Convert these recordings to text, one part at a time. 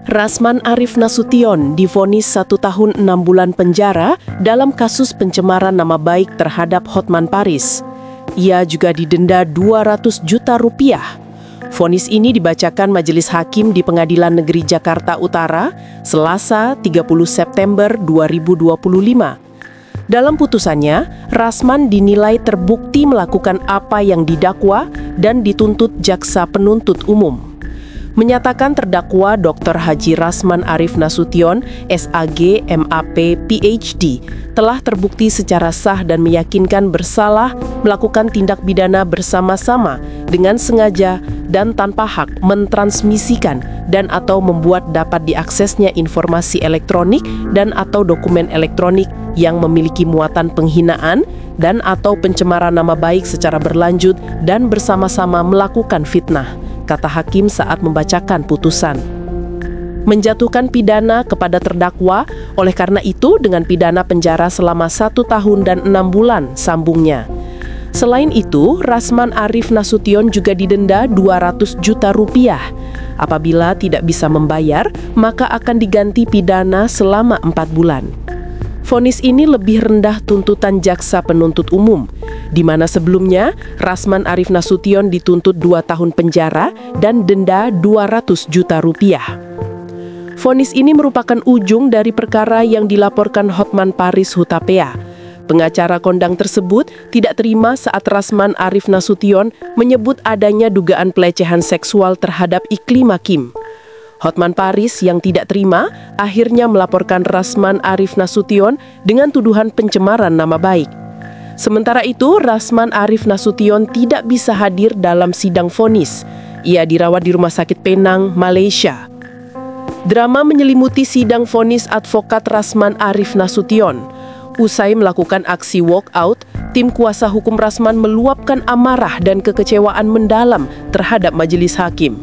Rasman Arif Nasution divonis 1 tahun 6 bulan penjara dalam kasus pencemaran nama baik terhadap Hotman Paris. Ia juga didenda 200 juta rupiah. Vonis ini dibacakan Majelis Hakim di Pengadilan Negeri Jakarta Utara, Selasa 30 September 2025. Dalam putusannya, Rasman dinilai terbukti melakukan apa yang didakwa dan dituntut jaksa penuntut umum. Menyatakan terdakwa Dr. Haji Rasman Arif Nasution, SAG, MAP, PhD, telah terbukti secara sah dan meyakinkan bersalah melakukan tindak pidana bersama-sama dengan sengaja dan tanpa hak mentransmisikan dan atau membuat dapat diaksesnya informasi elektronik dan atau dokumen elektronik yang memiliki muatan penghinaan dan atau pencemaran nama baik secara berlanjut dan bersama-sama melakukan fitnah, kata hakim saat membacakan putusan. Menjatuhkan pidana kepada terdakwa, oleh karena itu dengan pidana penjara selama 1 tahun dan 6 bulan, sambungnya. Selain itu, Rasman Arif Nasution juga didenda 200 juta rupiah. Apabila tidak bisa membayar, maka akan diganti pidana selama 4 bulan. Vonis ini lebih rendah tuntutan jaksa penuntut umum, di mana sebelumnya Rasman Arif Nasution dituntut 2 tahun penjara dan denda 200 juta rupiah. Vonis ini merupakan ujung dari perkara yang dilaporkan Hotman Paris Hutapea. Pengacara kondang tersebut tidak terima saat Rasman Arif Nasution menyebut adanya dugaan pelecehan seksual terhadap Iklim Hakim. Hotman Paris yang tidak terima akhirnya melaporkan Rasman Arif Nasution dengan tuduhan pencemaran nama baik. Sementara itu, Rasman Arif Nasution tidak bisa hadir dalam sidang vonis. Ia dirawat di Rumah Sakit Penang, Malaysia. Drama menyelimuti sidang vonis advokat Rasman Arif Nasution. Usai melakukan aksi walkout, tim kuasa hukum Rasman meluapkan amarah dan kekecewaan mendalam terhadap majelis hakim.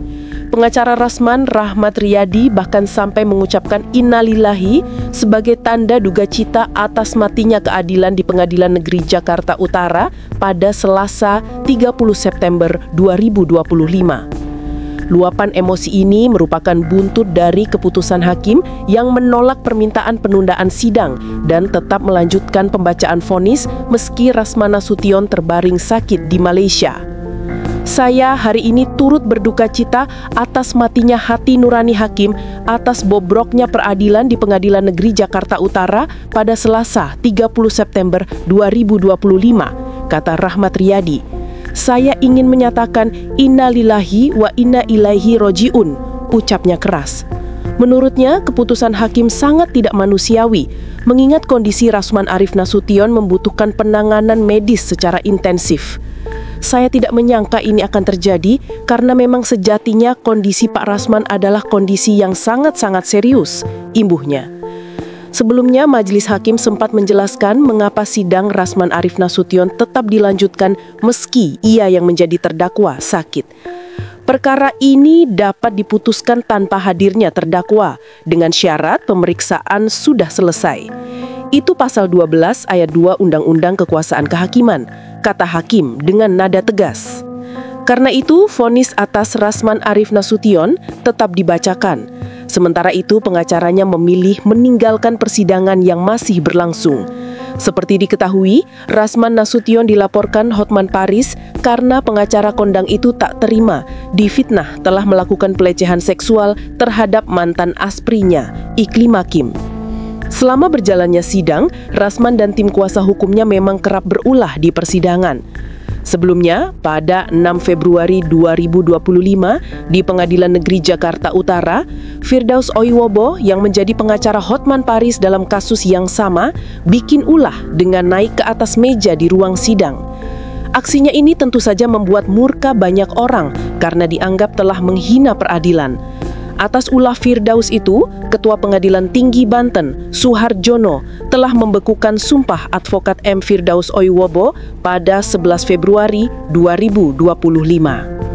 Pengacara Rasman, Rahmat Riyadi, bahkan sampai mengucapkan innalillahi sebagai tanda duka cita atas matinya keadilan di Pengadilan Negeri Jakarta Utara pada Selasa 30 September 2025. Luapan emosi ini merupakan buntut dari keputusan hakim yang menolak permintaan penundaan sidang dan tetap melanjutkan pembacaan vonis meski Rasman Nasution terbaring sakit di Malaysia. Saya hari ini turut berduka cita atas matinya hati nurani hakim atas bobroknya peradilan di Pengadilan Negeri Jakarta Utara pada Selasa 30 September 2025, kata Rahmat Riyadi. Saya ingin menyatakan innalillahi wa inna ilaihi roji'un, ucapnya keras. Menurutnya, keputusan hakim sangat tidak manusiawi, mengingat kondisi Rasman Arif Nasution membutuhkan penanganan medis secara intensif. Saya tidak menyangka ini akan terjadi karena memang sejatinya kondisi Pak Rasman adalah kondisi yang sangat-sangat serius, imbuhnya. Sebelumnya, Majelis Hakim sempat menjelaskan mengapa sidang Rasman Arif Nasution tetap dilanjutkan meski ia yang menjadi terdakwa sakit. Perkara ini dapat diputuskan tanpa hadirnya terdakwa dengan syarat pemeriksaan sudah selesai. Itu pasal 12 ayat 2 Undang-Undang Kekuasaan Kehakiman, kata hakim dengan nada tegas. Karena itu, vonis atas Rasman Arif Nasution tetap dibacakan. Sementara itu, pengacaranya memilih meninggalkan persidangan yang masih berlangsung. Seperti diketahui, Rasman Nasution dilaporkan Hotman Paris karena pengacara kondang itu tak terima difitnah telah melakukan pelecehan seksual terhadap mantan asprinya, Iklim Hakim. Selama berjalannya sidang, Rasman dan tim kuasa hukumnya memang kerap berulah di persidangan. Sebelumnya, pada 6 Februari 2025, di Pengadilan Negeri Jakarta Utara, Firdaus Oiwobo yang menjadi pengacara Hotman Paris dalam kasus yang sama, bikin ulah dengan naik ke atas meja di ruang sidang. Aksinya ini tentu saja membuat murka banyak orang karena dianggap telah menghina peradilan. Atas ulah Firdaus itu, Ketua Pengadilan Tinggi Banten, Suharjono, telah membekukan sumpah advokat M. Firdaus Oiwobo pada 11 Februari 2025.